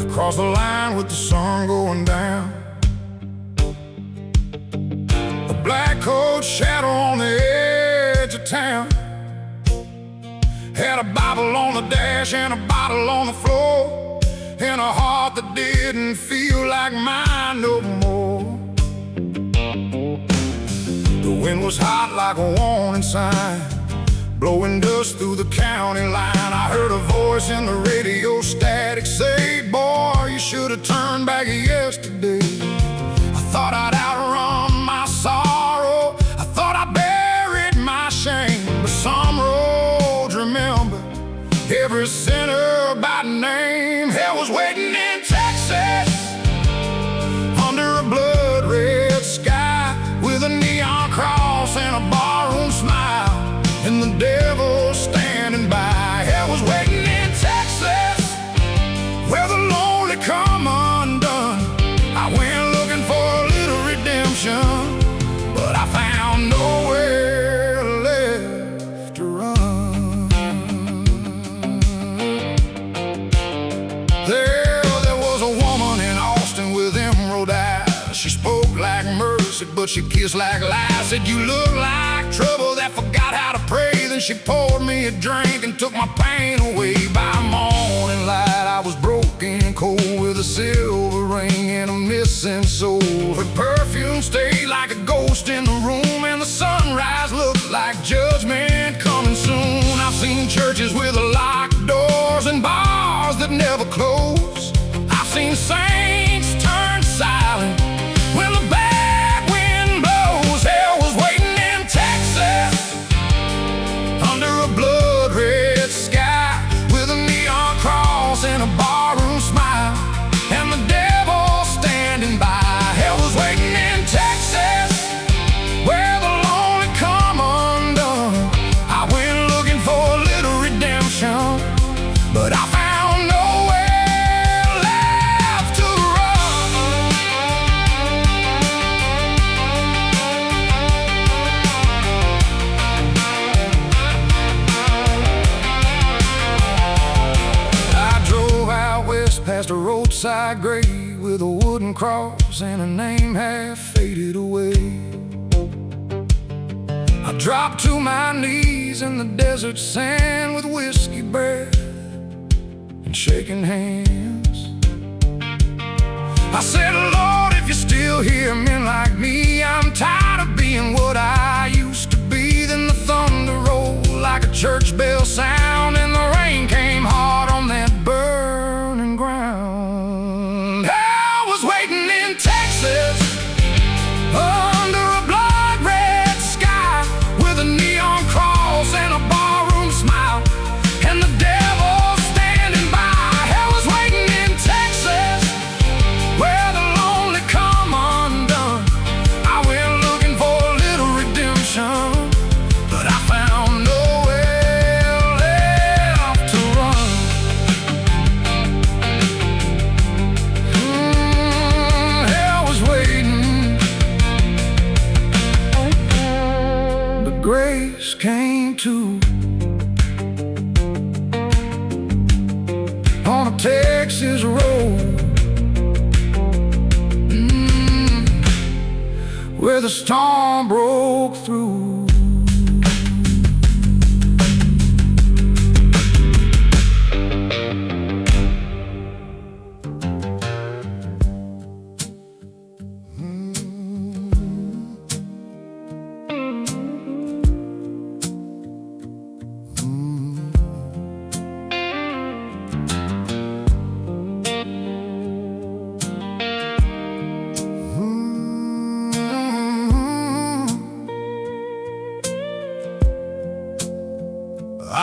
Across the line with the sun going down, a black coat shadow on the edge of town. Had a Bible on the dash and a bottle on the floor, and a heart that didn't feel like mine no more. The wind was hot like a warning sign, blowing dust through the county line. I heard a voice in the radio static say, "Boy, you should have turned back yesterday." I thought I'd outrun my sorrow, I thought I buried my shame. But some roads remember every sinner by name. Hell was waiting in Texas under a blood red sky, with a neon cross and a barroom smile, and the devil standing by. Hell was waiting in Texas, where the lonely come undone. I went looking for a little redemption, but I found nowhere left to run. There was a woman in Austin with emerald eyes. She spoke like mercy, but she kissed like lies. Said, "You look like trouble that forgot how to pray." Then she poured me a drink and took my pain away. By morning light I was broken cold, with a silver ring and a missing soul. Her perfume stayed like a ghost in the room, and the sunrise looked like judgment coming soon. I've seen churches with locked doors and bars that never close. I've seen saints turn silent when the bad wind blows. Hell was waiting in Texas under a blood red sky, with a neon cross and a barroom smile, and the devil standing by. Hell was waiting in Texas, where the lonely come undone. I went looking for a little redemption, but I found nowhere left to run. I drove out west past a roadside grave with a wooden cross and a name half faded away. I dropped to my knees in the desert sand with whiskey breath and shaking hands. I said, "Lord, if you still hear men like me, I'm tired of being what I used to be." Then the thunder rolled like a church bell sound, and the rain came hard on that burning ground. I was waiting in Texas under a blood red sky, with a neon cross and a barroom smile, and the devil standing by. Hell was waiting in Texas, where the lonely come undone. I went looking for a little redemption, but I found nowhere left to run. Hell was waiting, but grace came too. On a Texas road, where the storm broke through.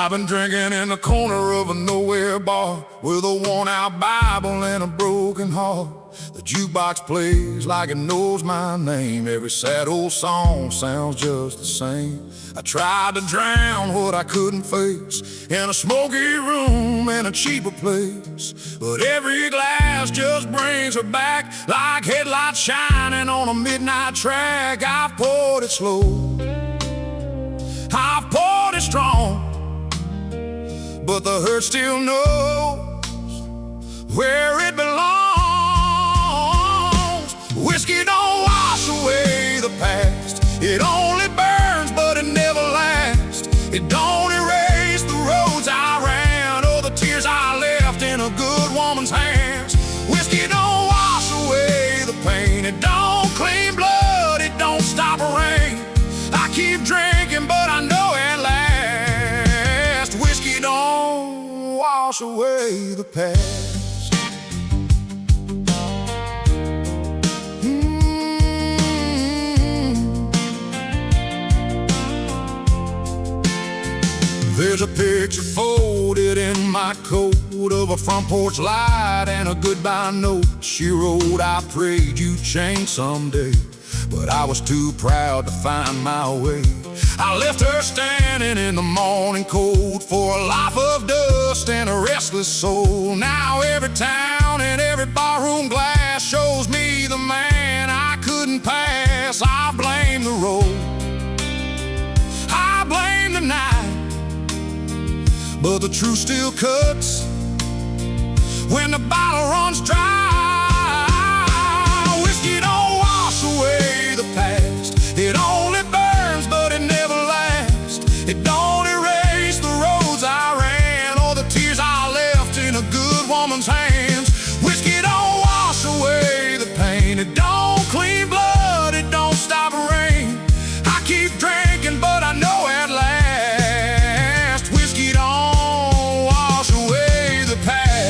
I've been drinking in the corner of a nowhere bar with a worn-out Bible and a broken heart. The jukebox plays like it knows my name. Every sad old song sounds just the same. I tried to drown what I couldn't face in a smoky room in a cheaper place, but every glass just brings her back like headlights shining on a midnight track. I've poured it slow, I've poured it strong, but the hurt still knows where it belongs. Whiskey don't wash away the past. It only burns, but it never lasts. It don't erase the roads I ran or the tears I left in a good woman's hands. Whiskey don't wash away the pain. It don't clean blood. It don't stop a rain. I keep drinking, but I know at last whiskey don't wash away the past. There's a picture folded in my coat of a front porch light and a goodbye note. She wrote, I prayed you'd change someday, but I was too proud to find my way. I left her standing in the morning cold for a life of dust and a restless soul. Now every town and every barroom glass shows me the man I couldn't pass. I blame the road, I blame the night, but the truth still cuts when the bottle runs dry. Whiskey don't wash away the past. It only burns, but it never lasts. It don't erase the roads I ran or the tears I left in a good woman's hands. Whiskey don't wash away the pain. It don't clean blood. It don't stop a rain. I keep drinking, but I know at last whiskey don't wash away the past.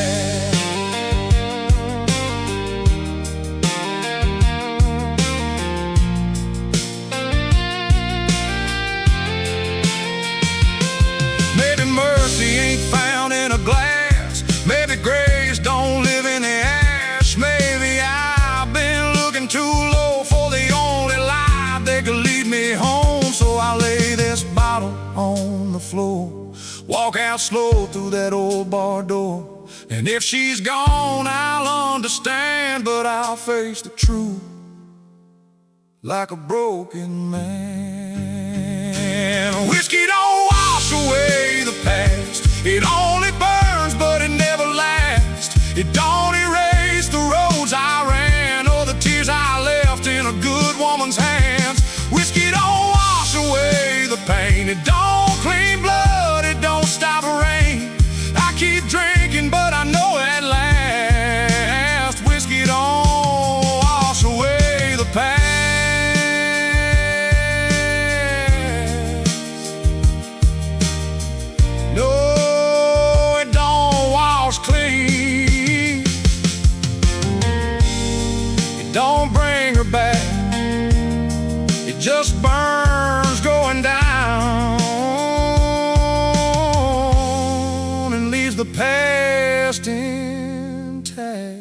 Maybe mercy ain't found in a glass. Maybe grace don't live in the ash. Maybe I've been looking too low for the only light that could lead me home. So I lay this bottle on the floor, walk out slow through that old bar door. And if she's gone, I'll understand, but I'll face the truth like a broken man. Whiskey don't wash away the past. It only burns, but it never lasts. It don't erase the roads I ran or the tears I left in a good woman's hands. Whiskey don't wash away the pain. It don't clean blood. It don't stop a rain. I keep drinking, but I know at last whiskey don't wash away the past. No, it don't wash clean. It don't bring her back. It just burns going down and leaves the past intact.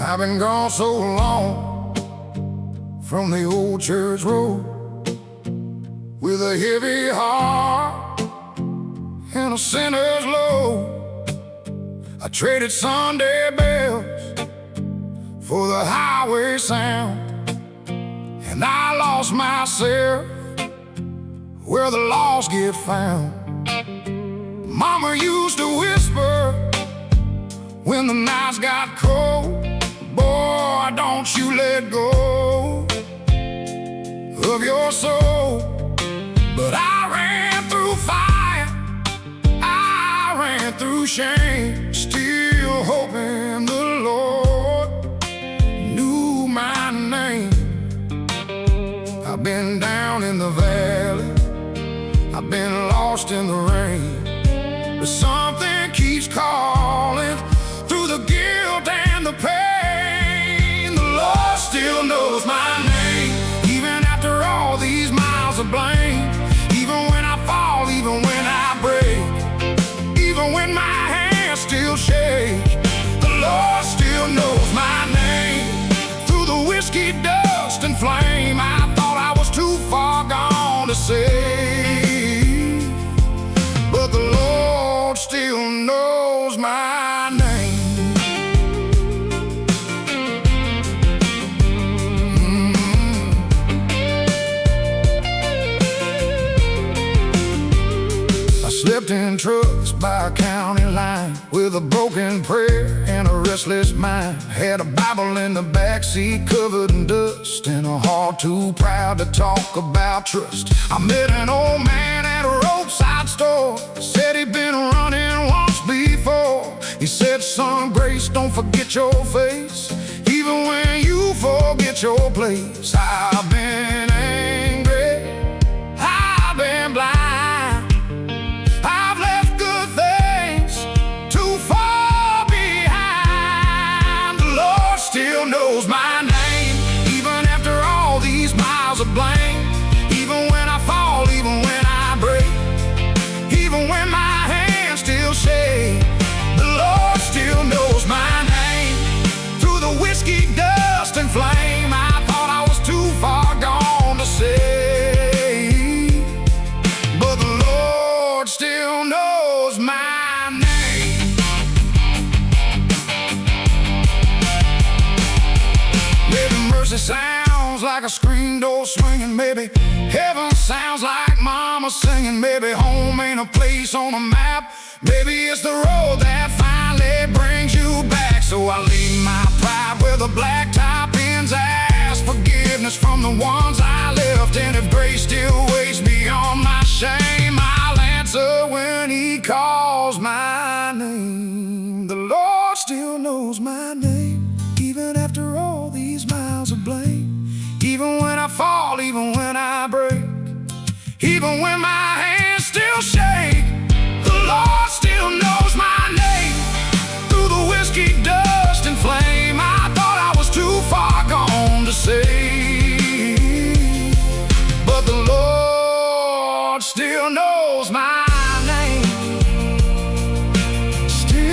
I've been gone so long from the old church road, with a heavy heart and a sinner's load. I traded Sunday bells for the highway sound, and I lost myself where the lost get found. Mama used to whisper when the nights got cold, boy, don't you let go of your soul. But I ran through fire, I ran through shame, still hoping the Lord been down in the valley, I've been lost in the rain, but something keeps calling through the guilt and the pain. The Lord still knows my name, even after all these miles of blame. Even when I fall, even when I break, even when my hands still shake, the Lord still knows my name. Through the whiskey, dust, and flame, I thought I was too far gone to save, but the Lord still knows my name. I slept in trucks by a county line with a broken prayer and a restless mind. Had a Bible in the backseat covered in dust, and a heart too proud to talk about trust. I met an old man at a roadside store, said he'd been running once before. He said, "Son, Grace, don't forget your face, even when you forget your place." I've been angry, I've been blind, I've left good things too far behind. The Lord still knows my name, even after all these miles of blame. Even when I fall, even when I break, even when my hands still shake, the Lord still knows my name. Through the whiskey, dust, and flame, I thought I was too far gone to save, but the Lord still knows my name. Maybe mercy sounds like a screen door swinging, maybe heaven sounds like mama singing, maybe home ain't a place on a map, maybe it's the road that finally brings you back. So I leave my pride where the black top ends, ask forgiveness from the ones I left, and if grace still waits beyond my shame, I'll answer when He calls my name. The Lord still knows my name, even after all these miles of blame. Even when I fall, even when I break, even when my hands still shake, the Lord still knows my name. Through the whiskey, dust, and flame, I thought I was too far gone to save, but the Lord still knows my name. Still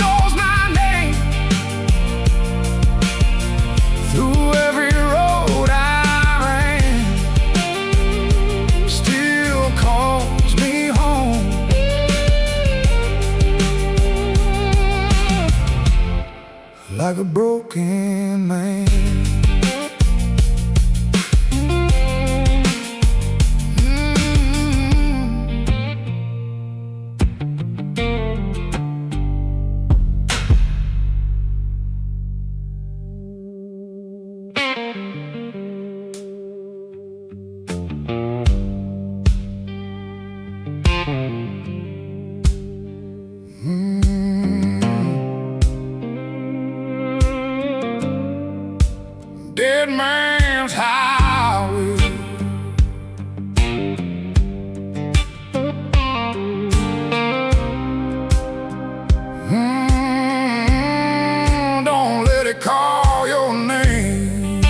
knows my name. Through every road I ran, still calls me home. Like a broken man. Dead man's highway. Don't let it call your name.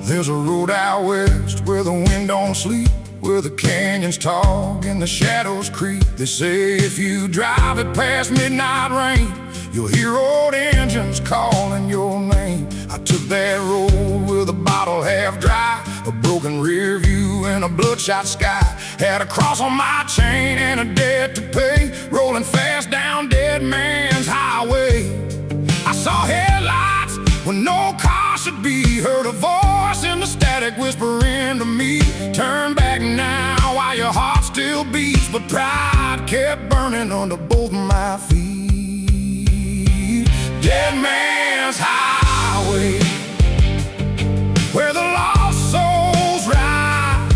There's a road out west where the wind don't sleep, where the canyons talk and the shadows creep. They say if you drive it past midnight rain, you'll hear old engines calling your name. I took that road with a bottle half dry, a broken rear view and a bloodshot sky. Had a cross on my chain and a debt to pay, rolling fast down Dead Man's Highway. I saw headlights when no car should be, heard a voice in the static whispering to me, turn back now while your heart still beats. But pride kept burning under both my feet. Dead Man's Highway, where the lost souls ride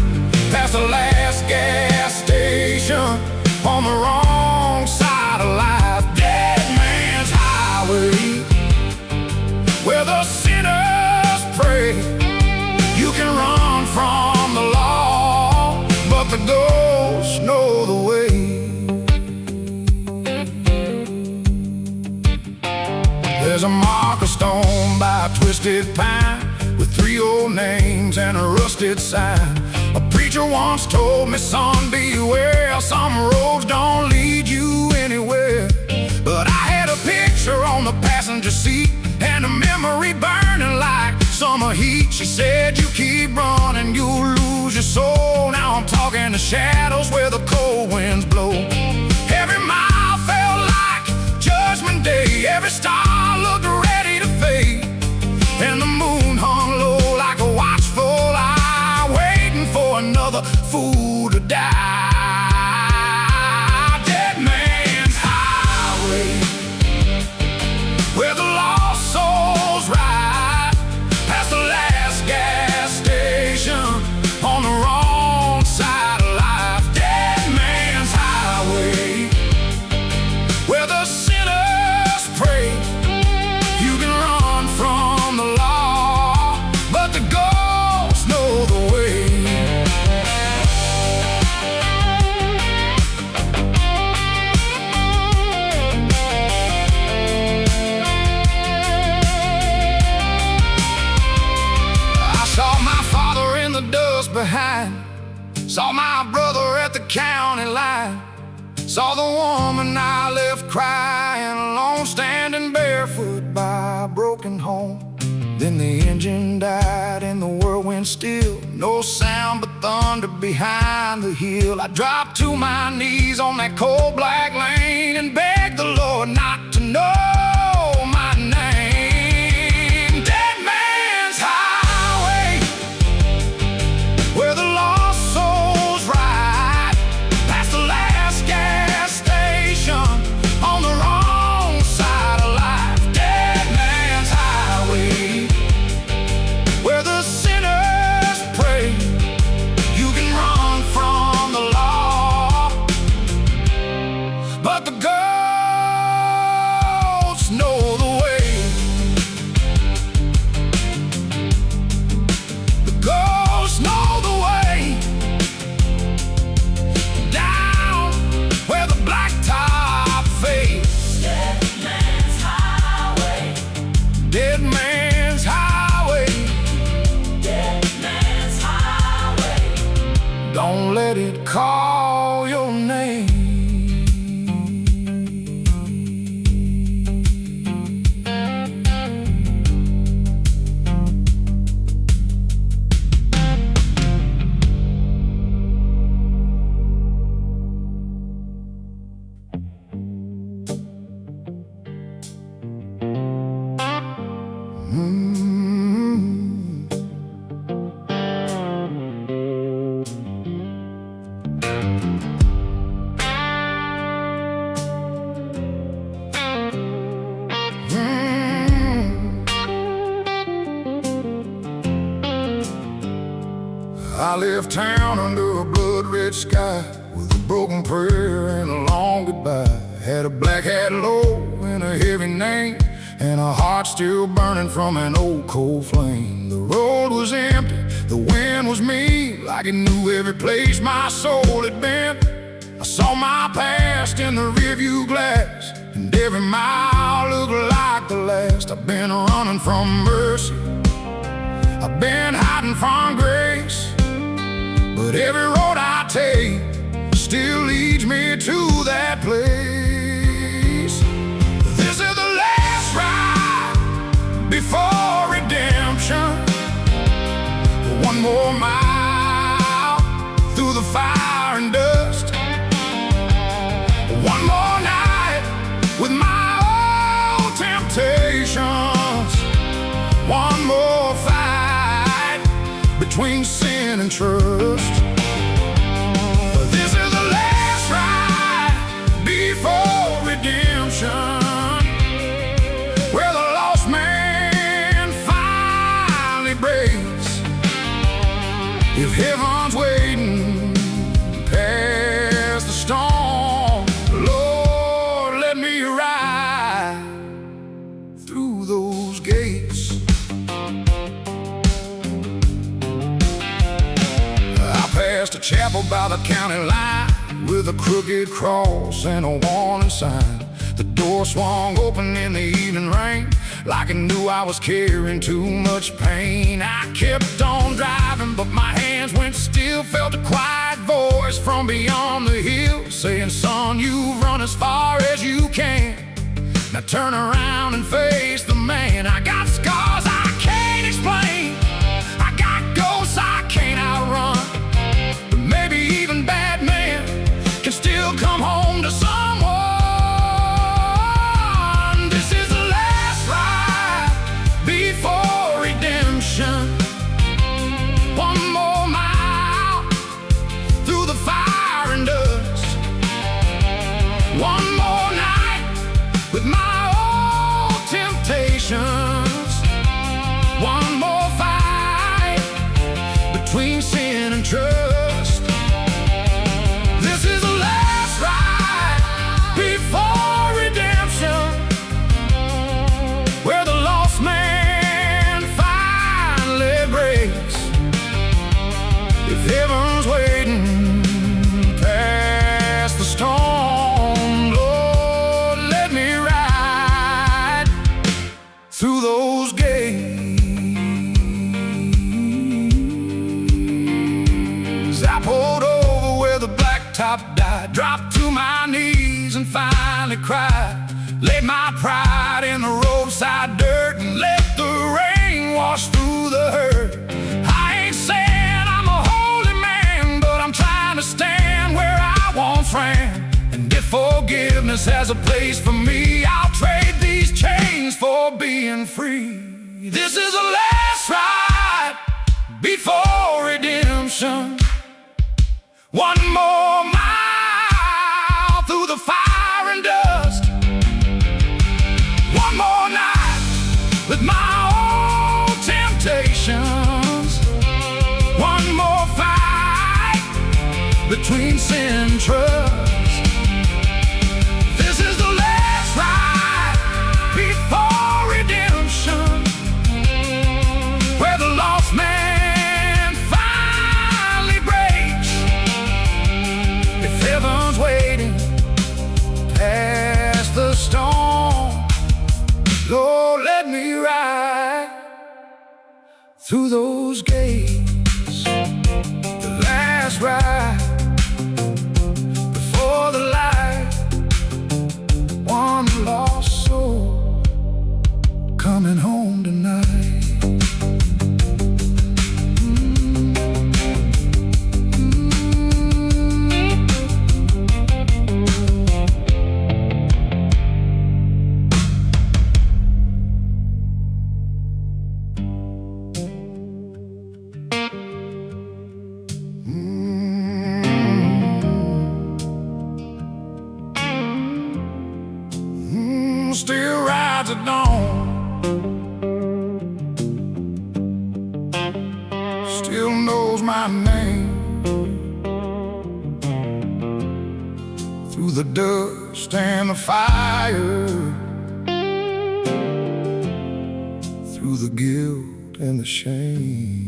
past the last gas station on the wrong side of life. Dead Man's Highway, the sinners pray. You can run from the law, but the ghosts know the way. There's a marker stone by a twisted pine with 3 old names and a rusted sign. A preacher once told me, son, beware, some roads don't lead you anywhere. But I had a picture on the passenger seat and a memory burning like summer heat. She said, you keep running, you'll lose your soul. Now I'm talking to shadows where the cold winds blow. Every mile felt like Judgment Day. Every star looked ready to fade, and the moon hung low like a watchful eye, waiting for another fool to die. Dead man's highway, where the lost souls ride past the last gas station on the wrong side of life. Dead man's highway, where the sinners pray. You can run from the law, but the ghosts know the way. I saw my father in the dust behind, saw my brother at the county line, saw the woman I left crying alone, standing barefoot by a broken home. Then the engine died and the world went still, no sound but thunder behind the hill. I dropped to my knees on that cold black lane and begged the Lord not to know my name. Dead man's highway, where the lost souls ride past the last gas station on the wrong side of life. Dead man's highway, where the sinners pray. You can run from the law, but the ghosts know the way. The ghosts know the way down where the blacktop fades. Dead man's highway, Dead man's highway, dead man's highway. don't let it call your name. I left town under a blood-red sky with a broken prayer and a long goodbye. Had a black hat low and a heavy name, and a heart still burning from an old cold flame. The road was empty, the wind was mean, like it knew every place my soul had been. I saw my past in the rearview glass, and every mile looked like the last. I've been running from mercy, I've been hiding from grace, but every road I take still leads me to that place. This is the last ride before redemption. One more mile through the fire and dust. One more night with my old temptations. One more fight between sin and trust. But this is the last ride before redemption, where the lost man finally breaks. If heaven's waiting past the storm, Lord, let me ride through those gates. a chapel by the county line with a crooked cross and a warning sign. The door swung open in the evening rain, like it knew I was carrying too much pain. I kept on driving, but my hands went still. Felt a quiet voice from beyond the hill saying, son, you've run as far as you can. Now turn around and face the man. I got scars I can't explain, I got ghosts I can't outrun, but maybe even bad men can still come home to someone. This is the last ride before redemption. One more mile through the fire and dust. One more night with my old temptations. One more fight between sin and trust. This is the last ride before redemption, where the lost man finally breaks. If heaven's waiting past the storm, Lord, let me ride through those gates. I pulled over where the blacktop died, dropped to my knees and finally cried. Laid my pride in the roadside dirt and let the rain wash through the hurt. I ain't saying I'm a holy man, but I'm trying to stand where I once ran. And if forgiveness has a place for me, I'll trade these chains for being free. This is the last ride before redemption. One more mile through the fire and dust. One more night with my old temptations. One more fight between sin and trust. This is the last ride before redemption, where the lost man finally breaks. If heaven's waiting past the storm, Lord, let me ride through those gates. The last ride before the light. One lost soul coming home tonight. Still rides at dawn, still knows my name. Through the dust and the fire, through the guilt and the shame.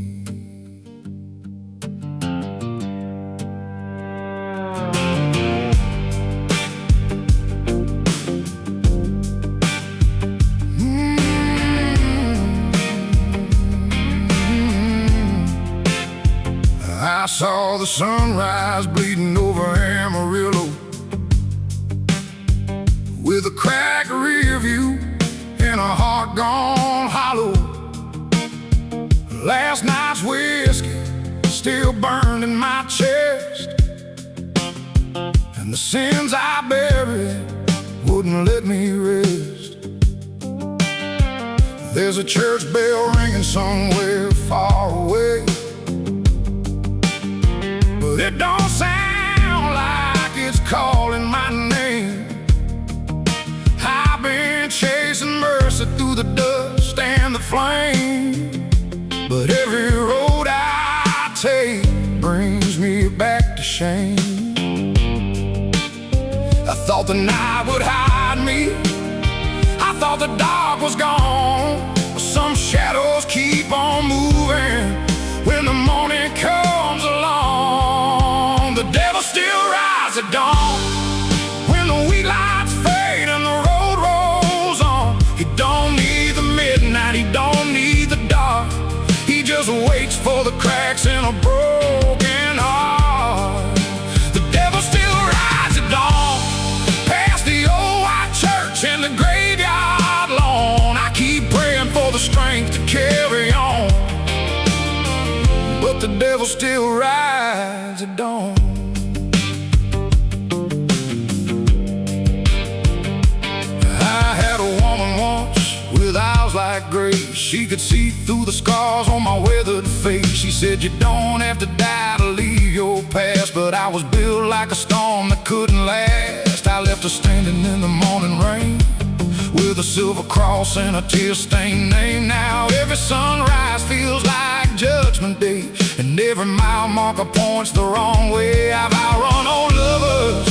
I saw the sunrise bleeding over Amarillo, with a cracked rear view and a heart gone hollow. Last night's whiskey still burned in my chest, and the sins I buried wouldn't let me rest. There's a church bell ringing somewhere far away, but it don't sound like it's calling my name. I've been chasing mercy through the dust and the flame, but every road I take brings me back to shame. I thought the night would hide me, I thought the dark was gone, but some shadows keep on moving when the morning comes along. cracks in a broken heart. The devil still rides at dawn, past the old white church and the graveyard lawn. I keep praying for the strength to carry on, but the devil still rides at dawn. I had a woman once with eyes like grace. She could see through the scars on my weathered face. She said, you don't have to die to leave your past. But I was built like a storm that couldn't last. I left her standing in the morning rain with a silver cross and a tear-stained name. Now every sunrise feels like Judgment Day, and every mile marker points the wrong way. I've outrun old lovers,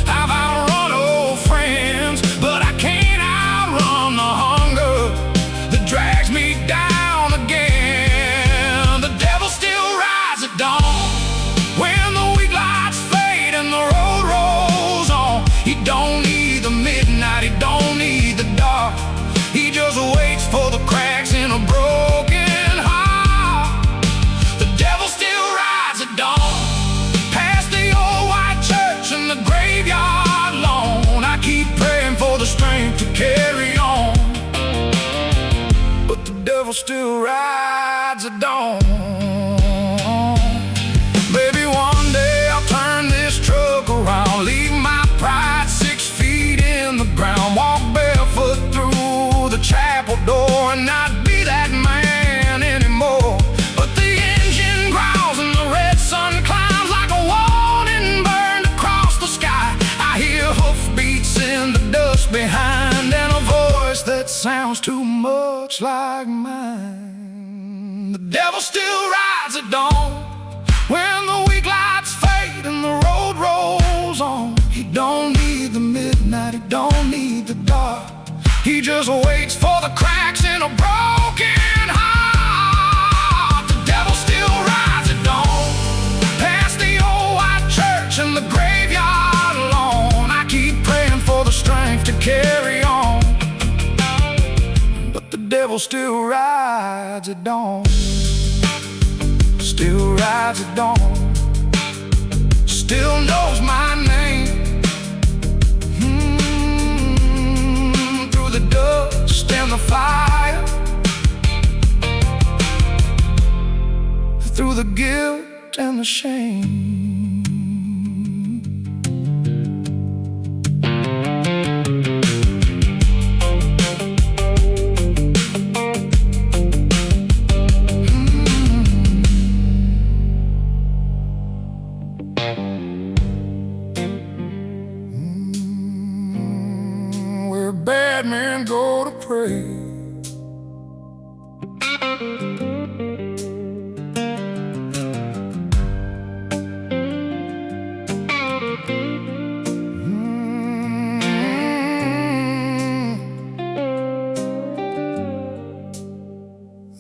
I've outrun old friends, but I can't outrun the hunger that drags me down again. The devil still rides at dawn, when the weak lights fade and the road rolls on. He don't need the midnight, he don't need the dark. He just waits for the cracks in a broken heart. The devil still rides at dawn, past the old white church and the graveyard lawn. I keep praying for the strength to carry on, but the devil still rides at dawn. Baby, one day I'll turn this truck around, leave my pride 6 feet in the ground, walk barefoot through the chapel door and not be that man anymore. But the engine growls and the red sun climbs like a warning burned across the sky. I hear hoofbeats in the dust behind, and a voice that sounds too much like mine. The devil still rides at dawn, when the weak lights fade and the road rolls on. He don't need the midnight, he don't need the dark. He just waits for the cracks in a broken heart. The devil still rides at dawn, past the old white church and the graveyard lawn. I keep praying for the strength to carry on, but the devil still rides at dawn. Still rides at dawn, still knows my name. Through the dust and the fire, through the guilt and the shame. Bad men go to pray.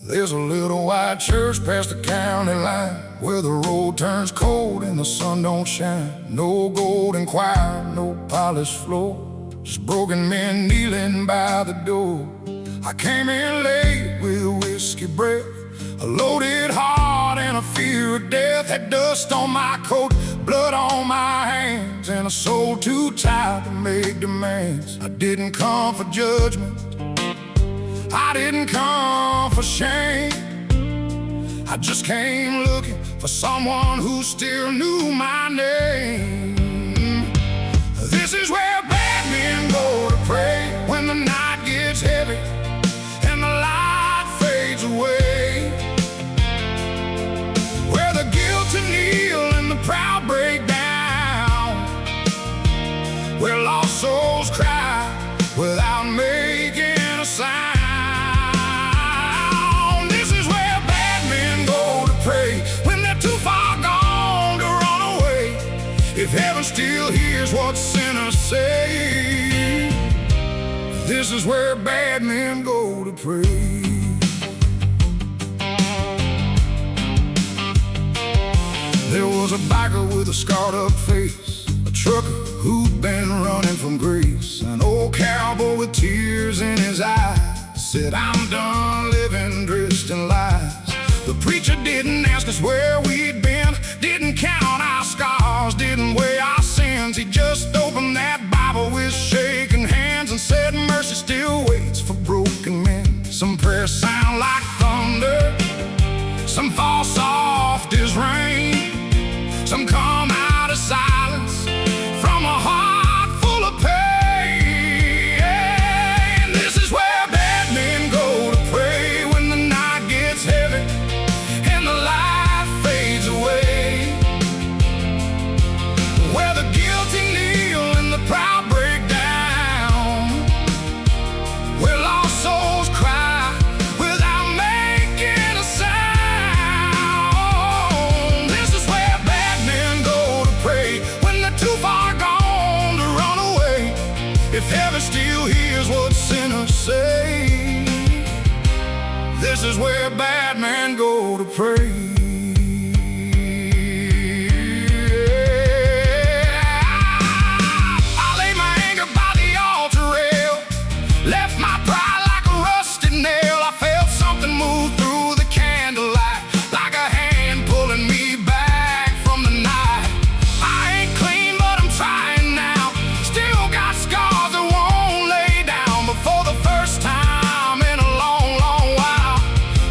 There's a little white church past the county line, where the road turns cold and the sun don't shine. No golden choir, no polished floor, just broken men kneeling by the door. I came in late with a whiskey breath, a loaded heart and a fear of death. Had dust on my coat, blood on my hands, and a soul too tired to make demands. I didn't come for judgment, I didn't come for shame. I just came looking for someone who still knew my name. This is where bad men go to pray, when the night gets heavy and the light fades away, where the guilty kneel and the proud break down, where lost souls cry without making a sound. This is where bad men go to pray, when they're too far gone to run away. If heaven still hears what sinners say, this is where bad men go to pray. There was a biker with a scarred up face, a trucker who'd been running from grace, an old cowboy with tears in his eyes said, I'm done living dressed in lies. The preacher didn't ask us where we'd been, didn't count our scars, didn't weigh our sins. He just opened that Bible with shaking hands and said mercy still waits for broken men. Some prayers sound like thunder, some fall soft as rain, some come out of silence from a heart full of pain. This is where bad men go to pray when the night gets heavy and the light fades away, where the guilty kneel and the proud break down, where lost souls cry without making a sound. This is where bad men go to pray when they're too far gone to run away, if heaven still hears what sinners say. This is where bad men go to pray. I laid my anger by the altar rail, left my pride like a rusted nail. I felt something move through the candlelight, like a hand pulling me back from the night. I ain't clean, but I'm trying now. Still got scars that won't lay down. But for the first time in a long, long while,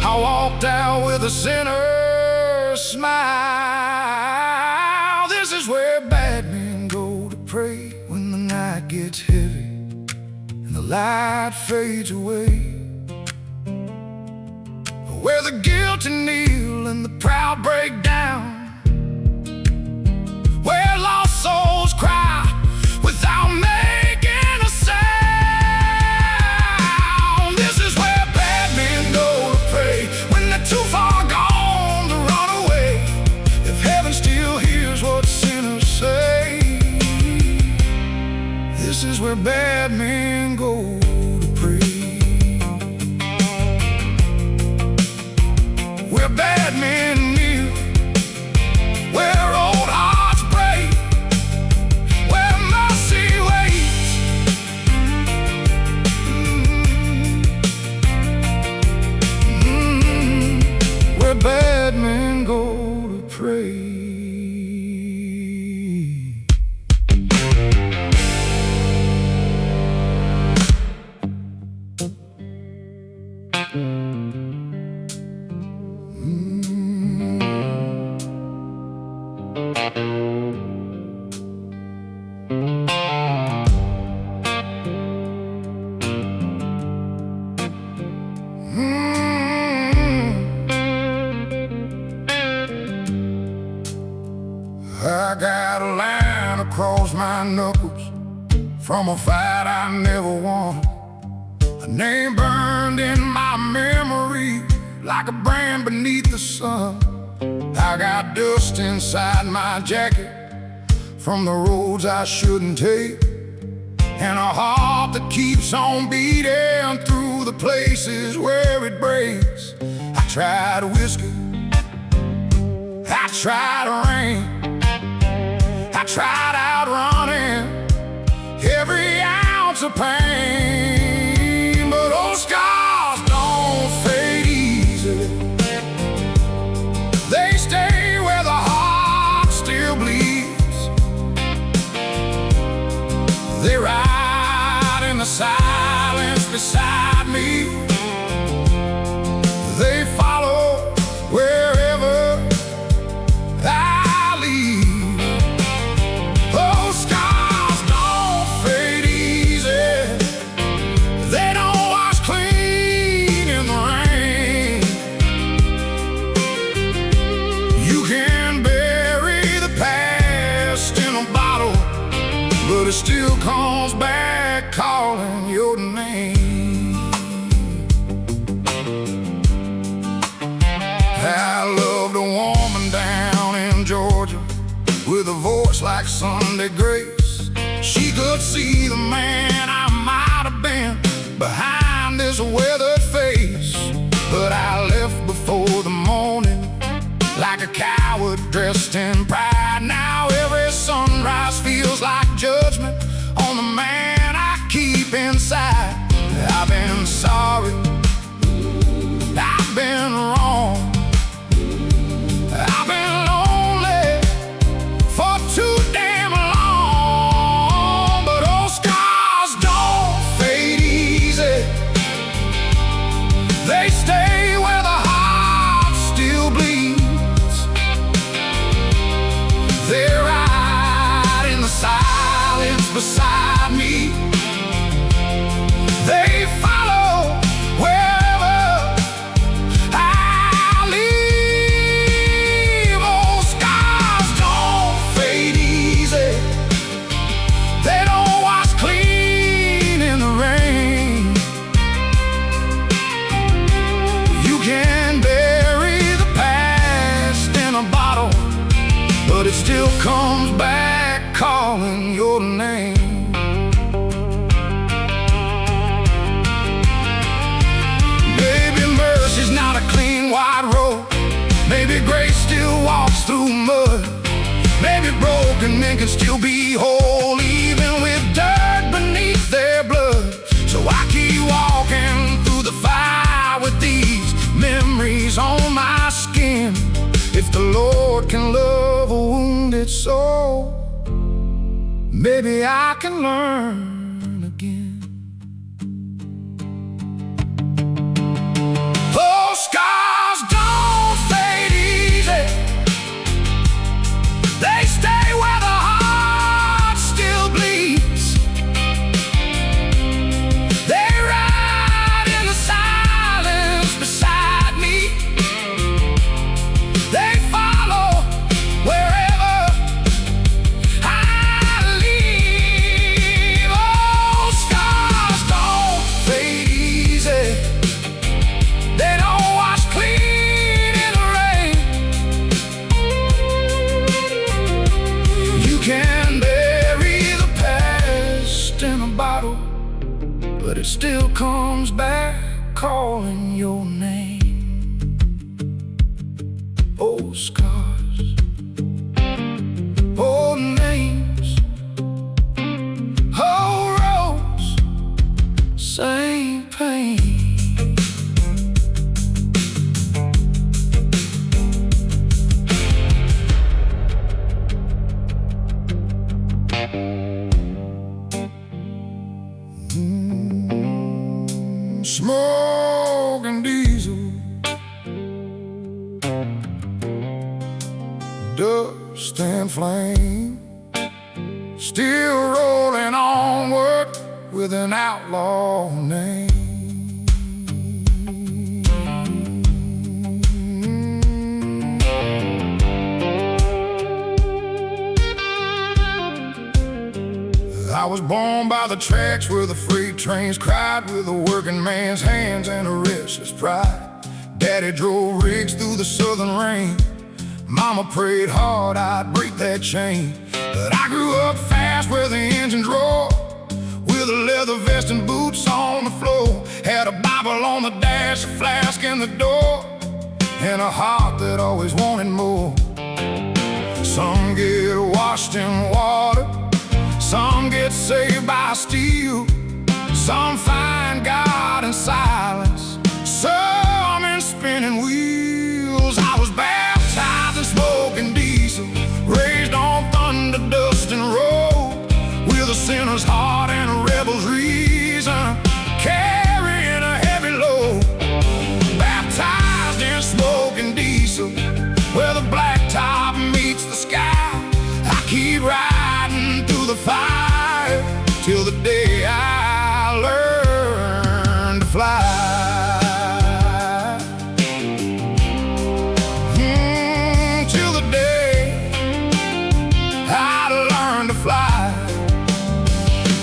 I walked out with a sinner's smile. This is where bad men go to pray when the night gets heavy and the light fades away, where the guilty kneel and the proud break down, where lost souls cry without making a sound. This is where bad men go to pray when they're too far gone to run away, if heaven still hears what sinners say. This is where bad men go to pray, where bad men kneel, where old hearts break, where mercy waits. Where bad men go to pray. I got a line across my knuckles from a fight I never won, a name burned in my memory like a brand beneath the sun. I got dust inside my jacket from the roads I shouldn't take, and a heart that keeps on beating through the places where it breaks. I tried whiskey, I tried rain, I tried outrunning every ounce of pain, but old scars don't fade easy. They stay where the heart still bleeds. They ride in the silence beside me. They follow wherever I lead. Those scars don't fade easy. They don't wash clean in the rain. You can bury the past in a bottle, but it still comes back calling your name. I loved a woman down in Georgia with a voice like Sunday grace. She could see the man I might have been behind this weathered face, but I left before the morning like a coward dressed in pride. Now every sunrise feels like judgment on the man I keep inside. I've been sorry, I've been wrong, your name. Maybe mercy's not a clean white road. Maybe grace still walks through mud. Maybe broken men can still be whole, even with dirt beneath their blood. So I keep walking through the fire with these memories on my skin. If the Lord can love a wounded soul, maybe I can learn again. Those scars don't fade easy. They stay where the heart still bleeds. They ride in the silence beside me. They follow wherever I leave. Oh, scars don't fade easy. They don't wash clean in the rain. You can bury the past in a bottle, but it still comes back calling your name. Old scars, old names, old roads, same pain. Smoke and diesel, dust and flame, still rolling onward with an outlaw name. I was born by the tracks where the freight trains cried, with a working man's hands and a restless pride. Daddy drove rigs through the southern rain. Mama prayed hard I'd break that chain. But I grew up fast where the engines roar, with a leather vest and boots on the floor. Had a Bible on the dash, a flask in the door, and a heart that always wanted more. Some get washed in water, some get saved by steel, some find God in silence, some in spinning wheels. I was baptized in smoke and diesel, raised on thunder, dust and road, with a sinner's heart and a rebel's reason, carrying a heavy load. Baptized in smoke and diesel, where the blacktop meets the sky. I keep riding through the fire till the day I learn to fly. Till the day I learn to fly.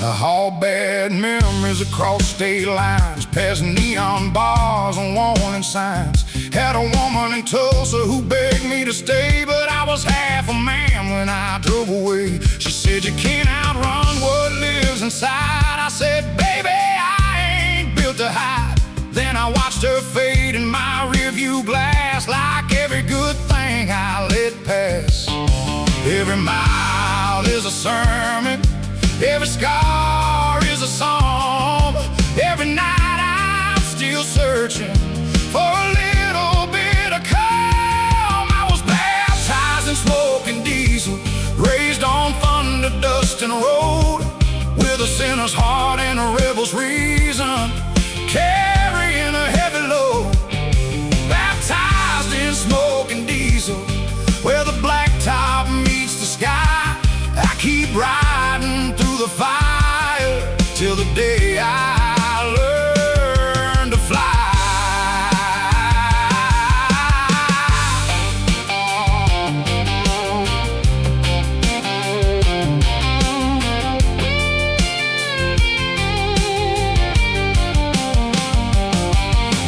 I haul bad memories across state lines, past neon bars and warning signs. Had a woman in Tulsa who begged me to stay, but I was half a man when I drove away. She said, you can't outrun what lives inside. I said, baby, I ain't built to hide. Then I watched her fade in my rearview glass, like every good thing I let pass. Every mile is a sermon, every scar is a song. Every night I'm still searching for a little bit of calm. I was baptized in smoke and diesel, raised on thunder, dust and road, with a sinner's heart and a rebel's reason, carrying a heavy load. Baptized in smoke and diesel, where the blacktop meets the sky. I keep riding through the fire till the day I learn to fly.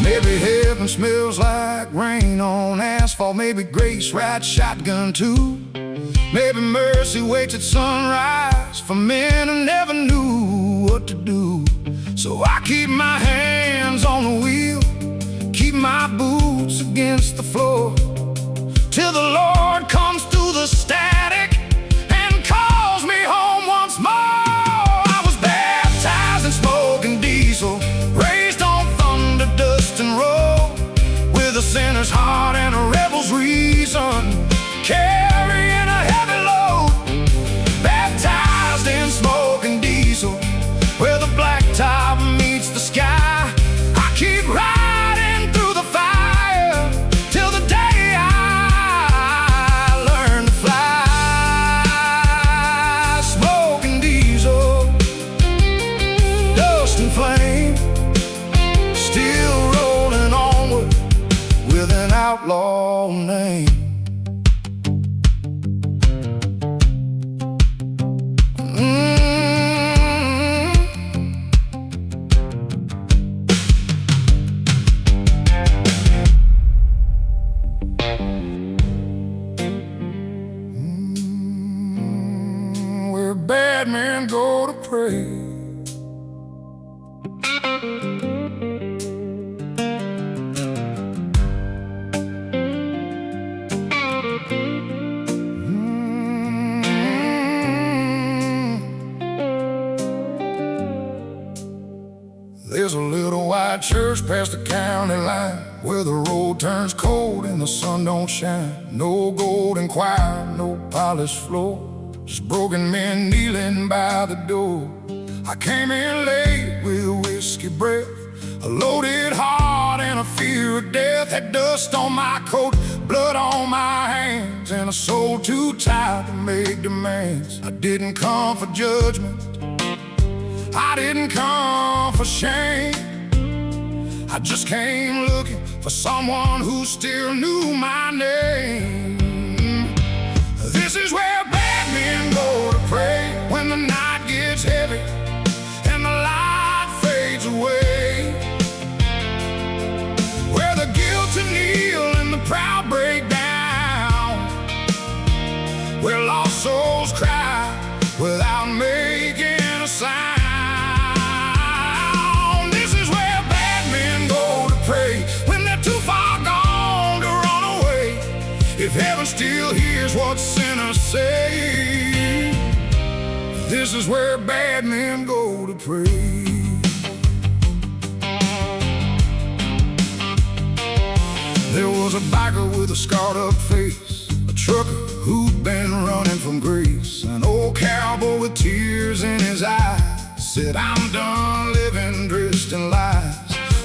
Maybe heaven smells like rain on asphalt. Maybe grace rides shotgun too. Maybe mercy waits at sunrise for men who never knew what to do. So I keep my hands on the wheel, keep my boots against the floor, till the Lord comes through the static and calls me home once more. I was baptized in smoke and diesel, raised on thunder, dust, and roll, with a sinner's heart and a rebel's reason, carrying a heavy load. Baptized in smoke and diesel, where the blacktop meets the sky. I keep riding through the fire till the day I learn to fly. Smoke and diesel, dust and flame, still rolling onward with an outlaw name. Where bad men go to pray. There's a little white church past the county line, where the road turns cold and the sun don't shine. No golden choir, no polished floor, just broken men kneeling by the door. I came in late with a whiskey breath, a loaded heart and a fear of death. Had dust on my coat, blood on my hands, and a soul too tired to make demands. I didn't come for judgment, I didn't come for shame. I just came looking for someone who still knew my name. This is where bad men go to pray, when the night gets heavy and the light fades away, where the guilty kneel and the proud break down, where lost souls cry without making a sound. If heaven still hears what sinners say, this is where bad men go to pray. There was a biker with a scarred up face, a trucker who'd been running from grace, an old cowboy with tears in his eyes said, "I'm done living dressed in lies."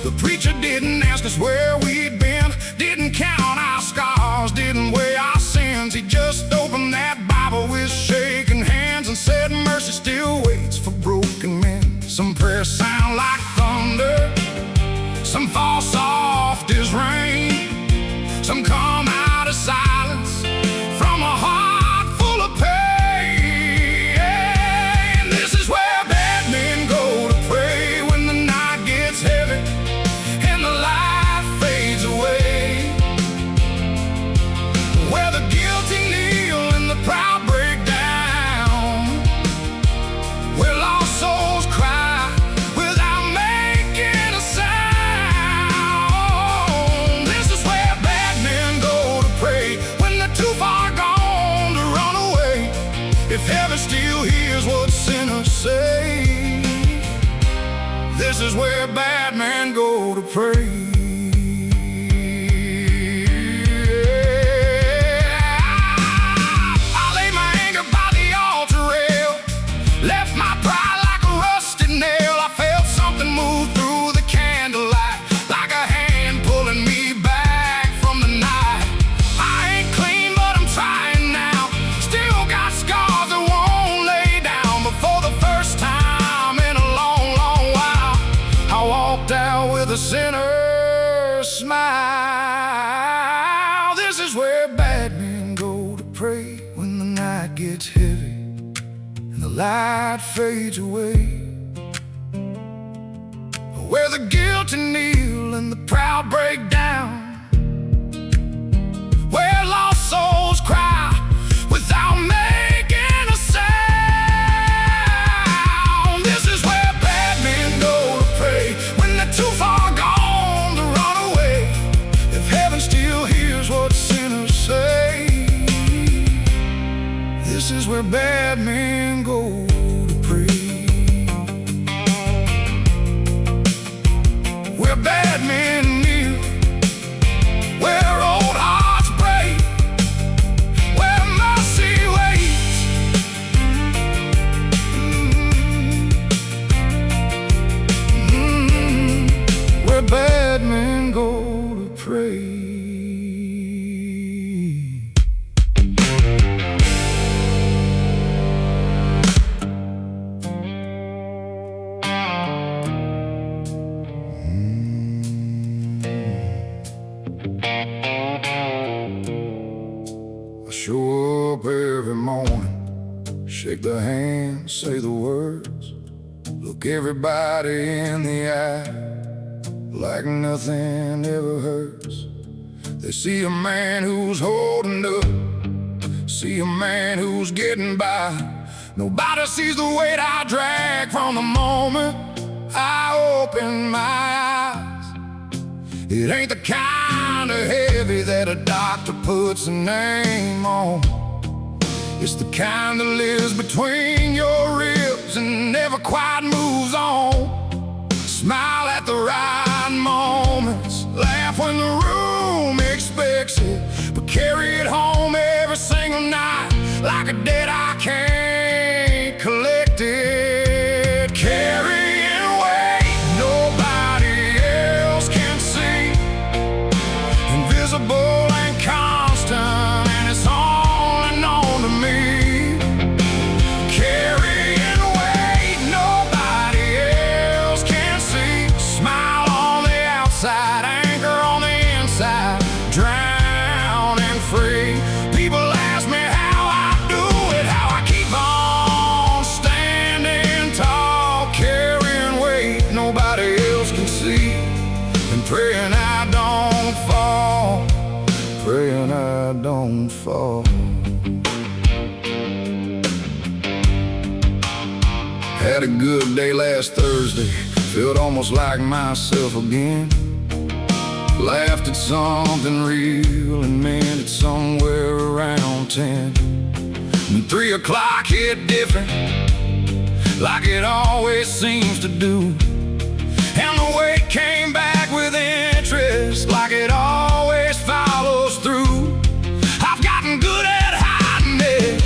The preacher didn't ask us where we'd been, didn't count our scars, didn't weigh our sins. He just opened that Bible with shaking hands and said, "Mercy still waits for broken men." Some prayers sound like thunder, some fall soft as rain, some come out of silence from a heart full of pain. This is where bad men go to pray, when the night gets heavy and the light fades away, where the guilty kneel and the proud break down, where lost souls cry without making a sound. This is where bad men go to pray, when they're too far gone to run away. If heaven still hears what sinners say, this is where bad men go to pray. I laid my anger by the altar rail, left my pride like a rusted nail. I felt something move through the candlelight, like a hand pulling me back from the night. I ain't clean, but I'm trying now, still got scars that won't lay down. Before the first time in a long, long while, I walked out with a sinner's smile. This is where bad men go to pray, when the night gets heavy and the light fades away, where the guilty kneel and the proud break down, where lost souls cry without where bad men go to pray, where bad men kneel, where old hearts break, where mercy waits. Where bad men go to pray. I show up every morning, shake the hand, say the words, look everybody in the eye, like nothing ever hurts. They see a man who's holding up, see a man who's getting by. Nobody sees the weight I drag from the moment I open my eyes. It ain't the kind of heavy that a doctor puts a name on. It's the kind that lives between your ribs and never quite moves on. Smile at the right moments, laugh when the room expects it, but carry it home every single night like a debt I can't collect it. Carrying weight nobody else can see, invisible and constant, and it's only known to me. Carrying weight nobody else can see, smile on the outside, anchor on the inside, drowning free. People ask me how I do it, how I keep on standing tall, carrying weight nobody else can see, and praying I don't fall, praying I don't fall. Had a good day last Thursday, felt almost like myself again. Laughed at something real and meant it somewhere around 10. When 3 o'clock hit different, like it always seems to do, and the weight came back with interest, like it always follows through. I've gotten good at hiding it,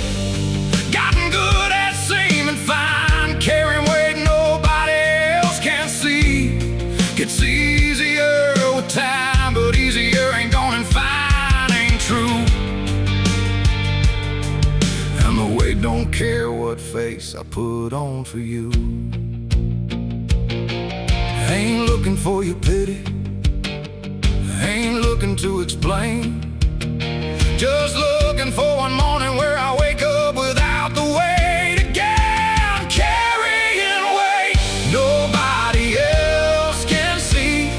gotten good at seeming fine, carrying weight nobody else can see. Gets easier with time, but easier ain't going fine, ain't true. And the weight don't care what face I put on for you. Ain't looking for your pity, ain't looking to explain, just looking for one morning where I wake up without the weight again. Carrying weight nobody else can see,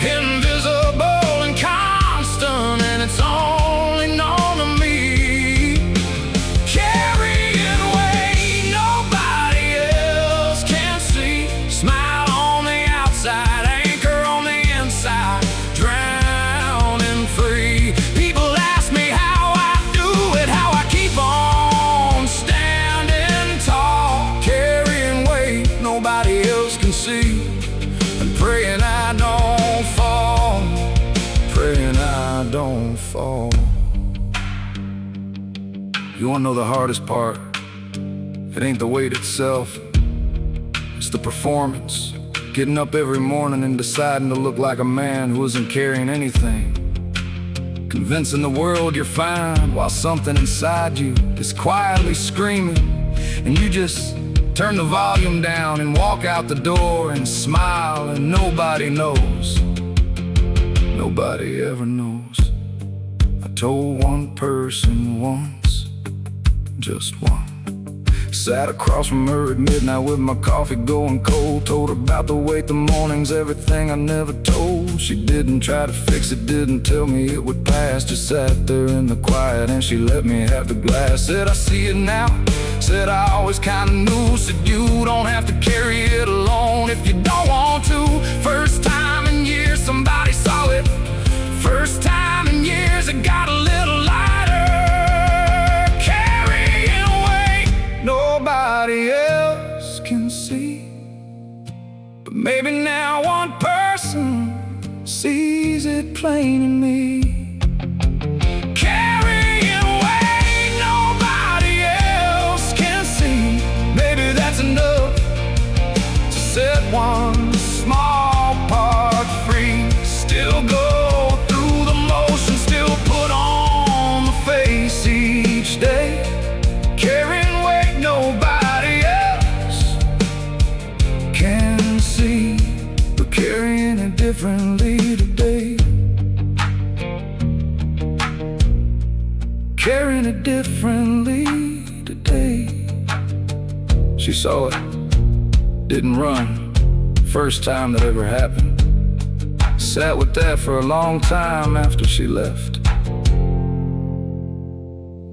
invisible and constant, and it's only known to me. Carrying weight nobody else can see, smile on the outside, anchor on the inside, drowning free. People ask me how I do it, how I keep on standing tall, carrying weight nobody else can see, and praying I don't fall, praying I don't fall. You wanna know the hardest part? It ain't the weight itself, it's the performance. Getting up every morning and deciding to look like a man who isn't carrying anything, convincing the world you're fine while something inside you is quietly screaming, and you just turn the volume down and walk out the door and smile, and nobody knows, nobody ever knows. I told one person once, just one, sat across from her at midnight with my coffee going cold, told her about the weight, the mornings, everything I never told. She didn't try to fix it, didn't tell me it would pass, just sat there in the quiet and she let me have the glass. Said I see it now, said I always kinda knew, said you don't have to carry it alone if you don't want to. First time in years somebody saw it, first time in years it got a little lighter. Carrying sees it plain in me. Carrying weight nobody else can see. Maybe that's enough to set one small part free. Still go through the motions, still put on the face each day. Carrying weight nobody else can see, but carrying it differently today. Carrying it differently today. She saw it, didn't run, first time that ever happened. Sat with that for a long time after she left.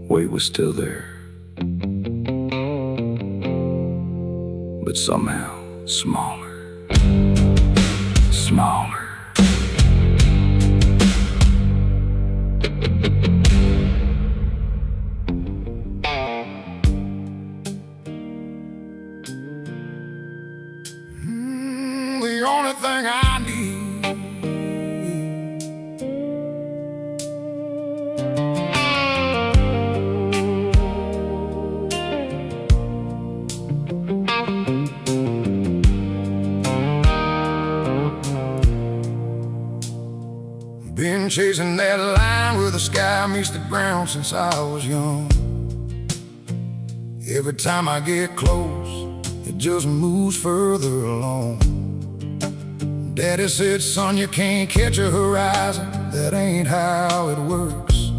Weight was still there, but somehow smaller, smaller. The only thing I need. Been chasing that line where the sky meets the ground since I was young. Every time I get close, it just moves further along. Daddy said, son, you can't catch a horizon, that ain't how it works.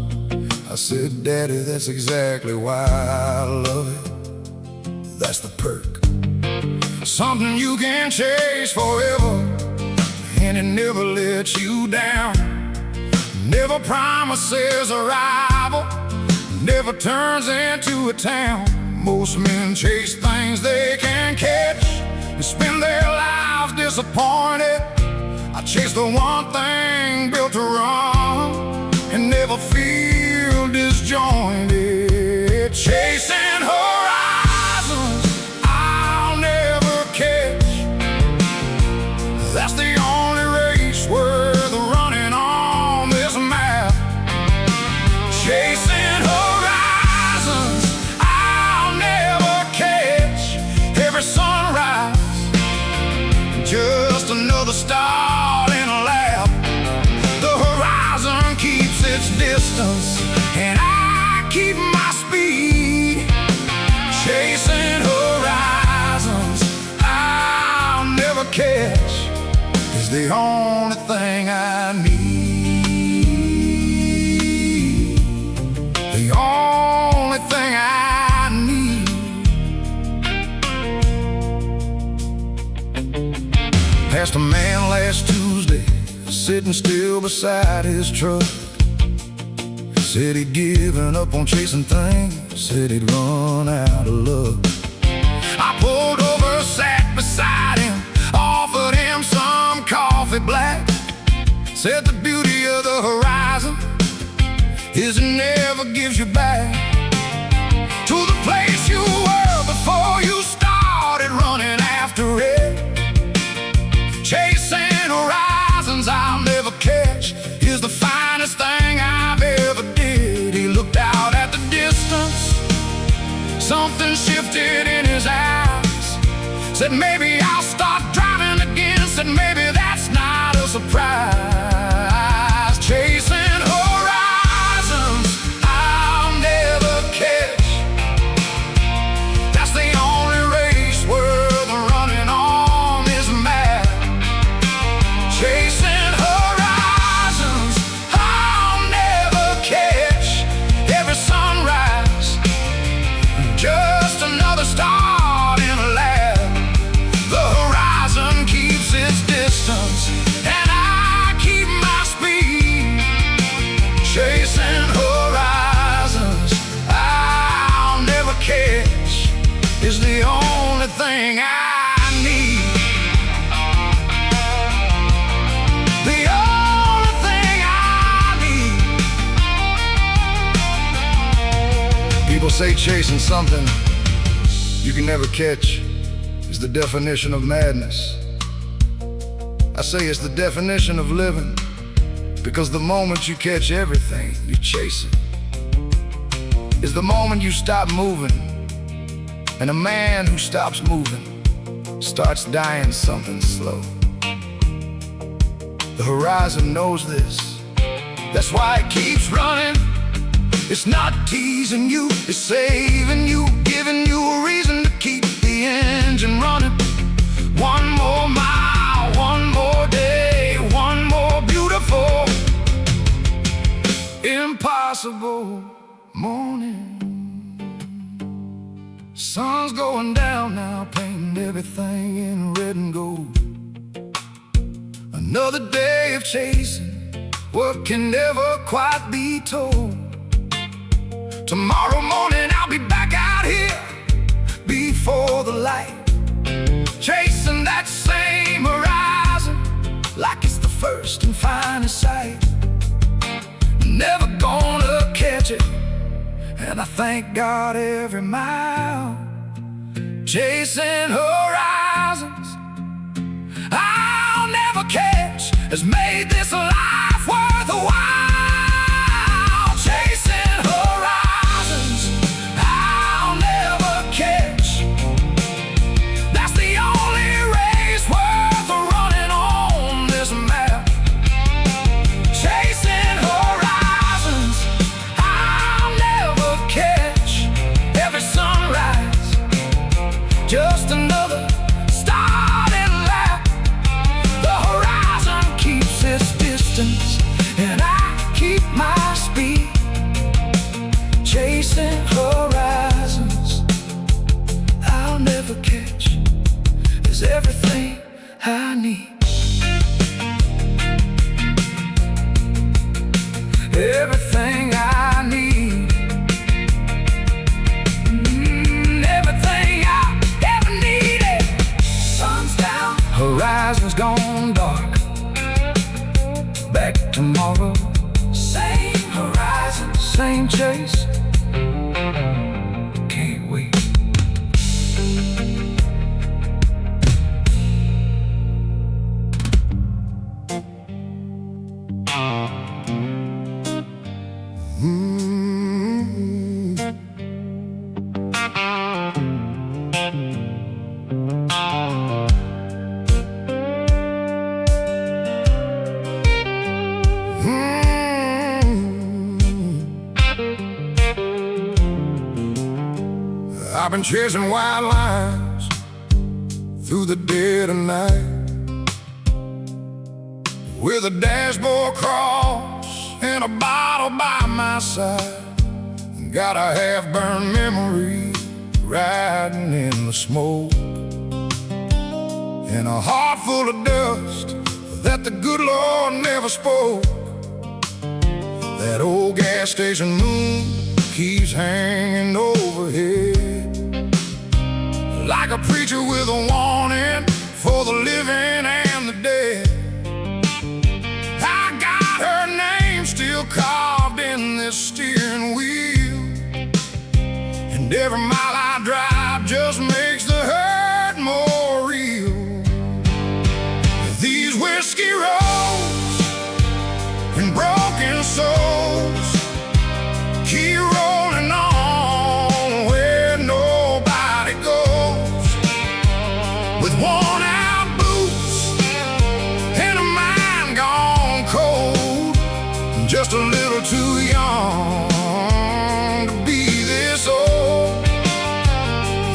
I said, Daddy, that's exactly why I love it. That's the perk. Something you can chase forever, and it never lets you down. Never promises a rival, never turns into a town. Most men chase things they can catch and spend their lives disappointed. I chase the one thing built to run and never feel disjointed. Chasing horizons I'll never catch. That's the only race worth running on this map. Chasing horizons I'll never catch. Every sunrise, just another star in a lap. The horizon keeps its distance, and I keep my speed. Chasing horizons I'll never catch is the only thing I need. The only thing I need. Passed a man last Tuesday, sitting still beside his truck. Said he'd given up on chasing things, said he'd run out of luck. I pulled over, sat beside him, offered him some coffee black. Said the beauty of the horizon is it never gives you back to the place you were before you started running after it. Chasing horizons I'll never catch is the finest thing I've ever did. He looked out at the distance, something shifted in his eyes. Said maybe I'll start driving again. Said maybe that's not a surprise. Chasing horizons I'll never catch. That's the only race worth running on this map. Chasing horizons I'll never catch. Every sunrise, just another star in a lab. The horizon keeps its distance, and I keep my speed. Chasing horizons I'll never catch is the only thing I need. The only thing I need. People say chasing something you can never catch is the definition of madness. I say it's the definition of living, because the moment you catch everything you chase it is the moment you stop moving. And a man who stops moving starts dying something slow. The horizon knows this, that's why it keeps running. It's not teasing you, it's saving you, giving you a reason to keep the engine running. One more mile, one more day, one more beautiful, impossible morning. Sun's going down now, painting everything in red and gold. Another day of chasing what can never quite be told. Tomorrow morning I'll be back out here before the light, chasing that same horizon like it's the first and finest sight. Never gonna catch it, and I thank God every mile. Chasing horizons I'll never catch has made this life worthwhile. Chasing horizons I'll never catch, that's the only race worth running on this map. Chasing horizons I'll never catch, every sunrise just another starting lap. The horizon keeps its distance and I keep my speed. Chasing horizons I'll never catch is everything I need. Everything I need. Everything I ever needed. Sun's down, horizon's gone dark. Back tomorrow, same horizon, same chase. Can't wait. I've been chasing white lines through the dead of night, with a dashboard cross and a bottle by my side. Got a half-burned memory riding in the smoke, and a heart full of dust that the good Lord never spoke. That old gas station moon keeps hanging overhead, like a preacher with a warning for the living and the dead. I got her name still carved in this steering wheel, and every mile I drive just makes the hurt more real. These whiskey roads and broken souls keep rolling on where nobody goes, with worn out boots and a mind gone cold, just a little too young to be this old.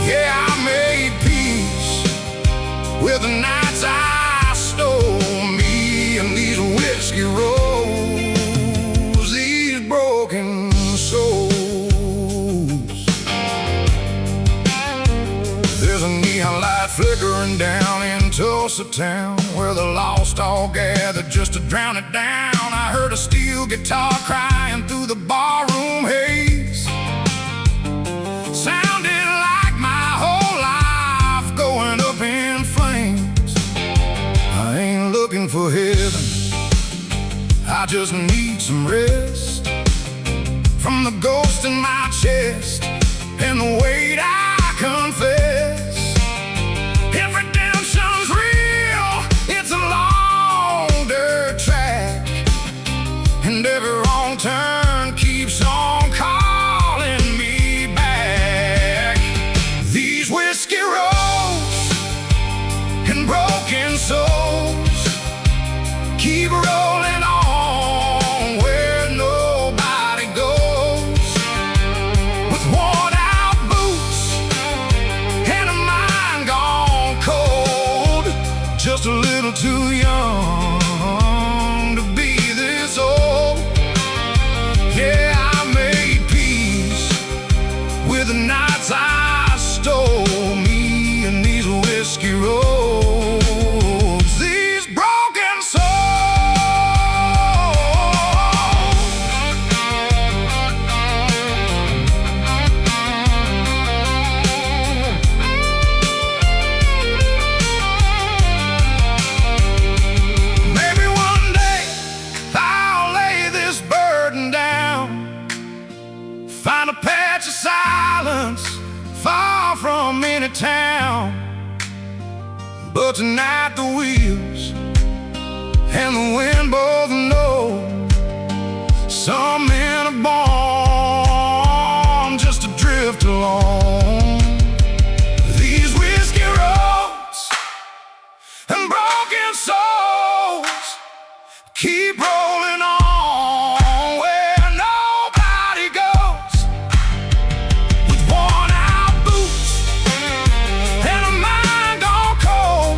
Yeah, I made peace with the nights I stole me and these whiskey rolls, these broken souls. There's a neon light flickering down in Tulsa town, where the lost all gathered just to drown it down. I heard a steel guitar crying through the barroom haze. Sounded like my whole life going up in flames. I ain't looking for heaven, I just need some rest from the ghost in my chest and the weight I confess. If redemption's real, it's a long and every wrong turn keeps on calling me back. These whiskey roads and broken souls keep rolling on where nobody goes, with worn out boots and a mind gone cold, just a little too young to be this old. Yeah, I made peace with the nights I stole me in these whiskey roads. These broken souls. Maybe one day I'll lay this burden down, find a patch of silence far from any town. But tonight the wheels and the wind both know some men are born just to drift along. These whiskey roads and broken souls keep rolling on where nobody goes, with worn out boots and a mind gone cold,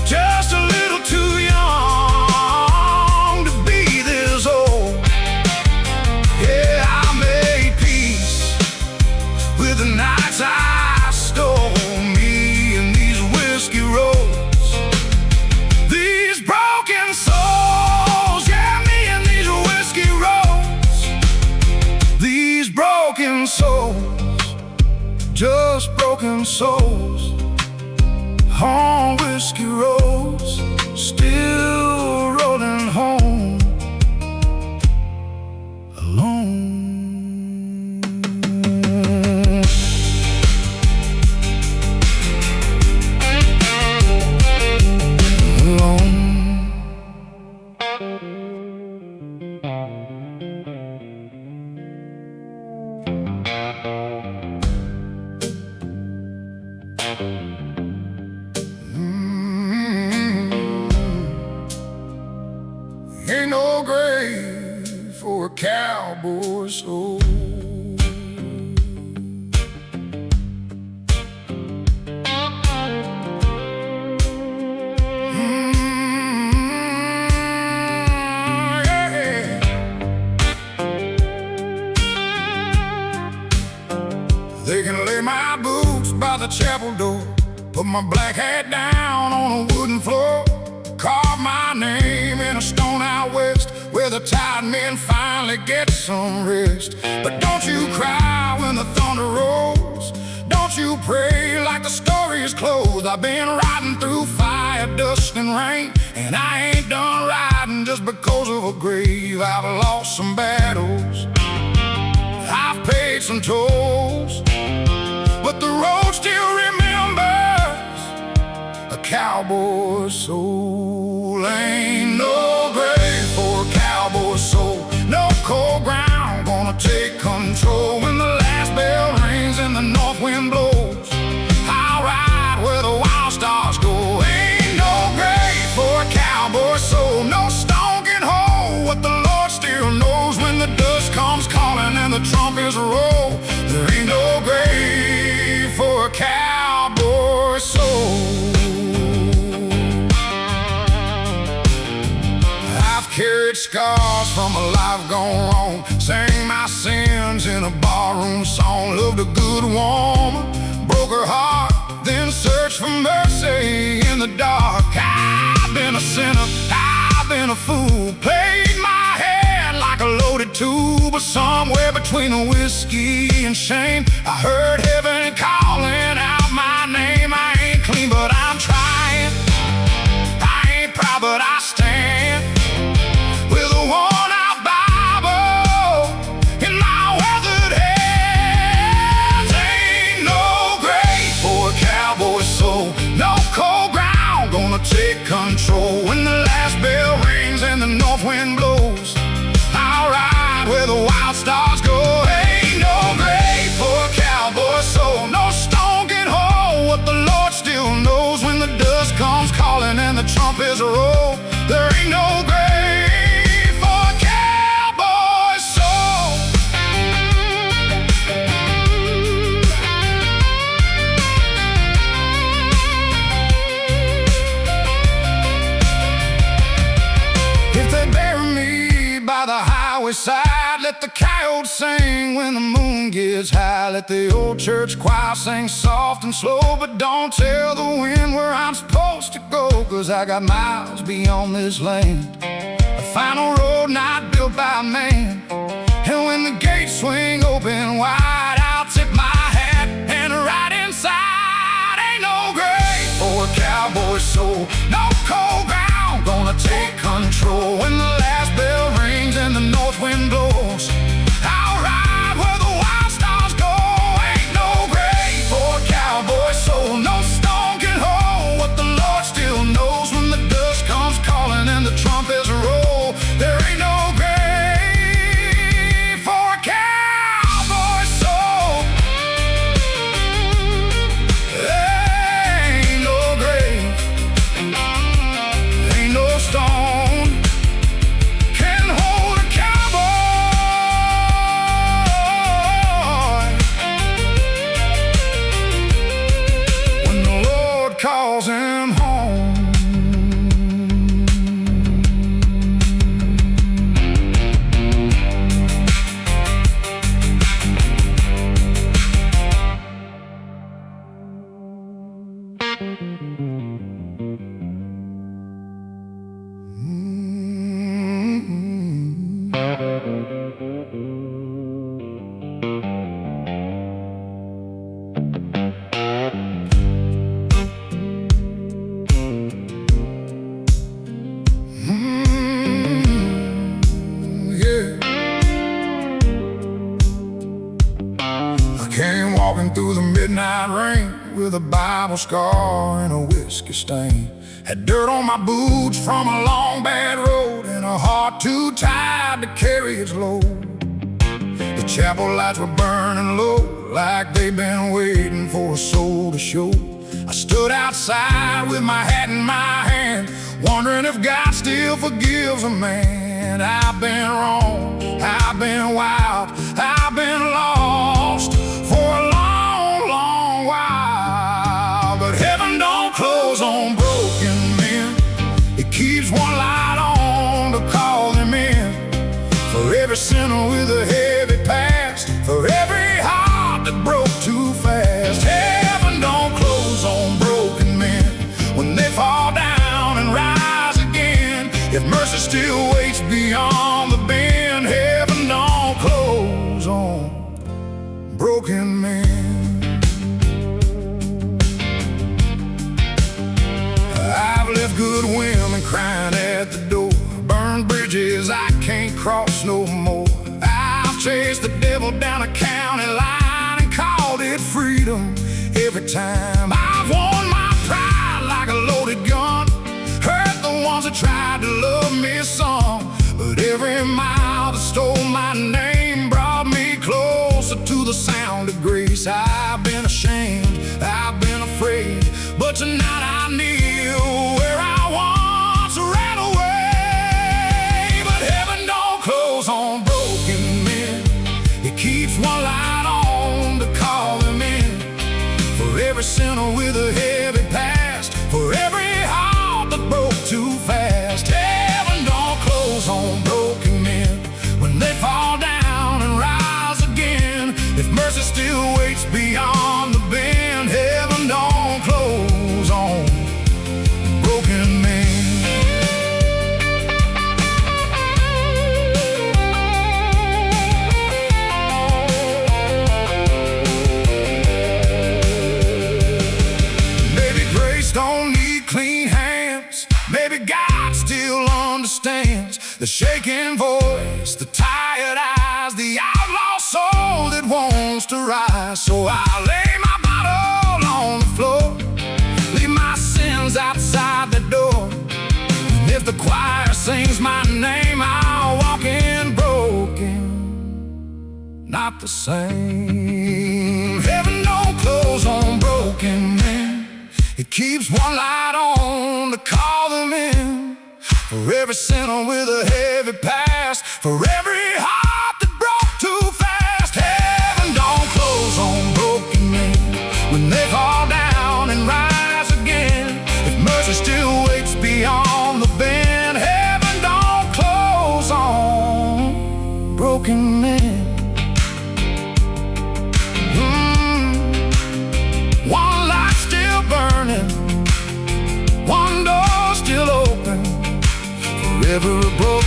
just a little too young to be this old. Yeah, I made peace with the nights I stole me in these whiskey roads. These broken souls, yeah, me in these whiskey roads. These broken souls, just broken souls, on whiskey roads, still rolling home alone. Alone. Ain't no grave for a cowboy's soul. Yeah. They can lay my boots by the chapel door, put my black hat down on a wooden floor, carve my name in a stone out west, where the tired men finally get some rest. But don't you cry when the thunder rolls, don't you pray like the story is closed. I've been riding through fire, dust, and rain, and I ain't done riding just because of a grave. I've lost some battles, I've paid some tolls, but the road still remembers a cowboy's soul. Ain't no grave for a cowboy's soul, no cold ground gonna take control. When the last bell rings and the north wind blows, I'll ride where the wild stars go. Ain't no grave for a cowboy's soul, no stone can hold what the Lord still knows. When the dust comes calling and the trumpets roll, there ain't no grave for a cowboy's soul. Carried scars from a life gone wrong, sang my sins in a barroom song. Loved a good woman, broke her heart, then searched for mercy in the dark. I've been a sinner, I've been a fool, played my hand like a loaded tube. But somewhere between the whiskey and shame, I heard heaven calling out my name. I ain't clean, but I'm trying, I ain't proud, but I stand with a worn-out Bible in my weathered hands. Ain't no grave for a cowboy's soul, no cold ground gonna take control. When the last bell rings and the north wind blows, ride where the wild stars go. Ain't no grave for a cowboy soul, no stone can hold what the Lord still knows. When the dust comes calling and the trumpets roll, there ain't no grave for a cowboy soul. If they bury me by the highway side, let the coyotes sing when the moon gets high. Let the old church choir sing soft and slow, but don't tell the wind where I'm supposed to go, 'cause I got miles beyond this land, a final road not built by man. And when the gates swing open wide, I'll tip my hat, and right inside ain't no grave for a cowboy soul, no cold ground gonna take control. When the last bell rings and the north wind blows, I'll ride where the wild stars go. Ain't no grave for a cowboy soul, no stone can hold what the Lord still knows. When the dust comes calling and the trumpets roll, there ain't no grave for a cowboy soul. Ain't no grave, ain't no stone can hold a cowboy when the Lord calls him home. Came walking through the midnight rain with a Bible scar and a whiskey stain. Had dirt on my boots from a long bad road, and a heart too tired to carry its load. The chapel lights were burning low, like they'd been waiting for a soul to show. I stood outside with my hat in my hand, wondering if God still forgives a man. I've been wrong, I've been wild, I've been lost for a long, long while. But heaven don't close on broken men, it keeps one light on to call them in. For every sinner with a heavy past, for every heart that broke too fast. Heaven don't close on broken men when they fall down and rise again. If mercy still waits beyond the bend, heaven don't close on broken men. I've left good women crying at the door, burned bridges I can't cross no more. I've chased the devil down a county line and called it freedom every time. I've worn my pride like a loaded gun, hurt the ones that tried to love me some. But every mile that stole my name brought me closer to the sound of grace. I've been ashamed, I've been afraid, but tonight I kneel where I once ran away. But heaven don't close on broken men, it keeps one light on to call them in. For every sinner with a heavy past, for every heart that broke too fast. Heaven don't close on broken men when they fall down and rise again. If mercy still waits beyond the bend, heaven don't close on broken men. Maybe grace don't need clean hands, maybe God still understands the shaking voice, the tired eyes, the outlaw soul that wants to rise. So I lay my bottle on the floor, leave my sins outside the door. And if the choir sings my name, I'll walk in broken. the same. Heaven don't close on broken men. It keeps one light on to call them in. For every sinner with a heavy past, for every heart that broke too fast. Heaven don't close on broken men when they fall down and rise again. If mercy still waits beyond the bend, heaven don't close on broken men. One light still burning, one door still open. Forever a broken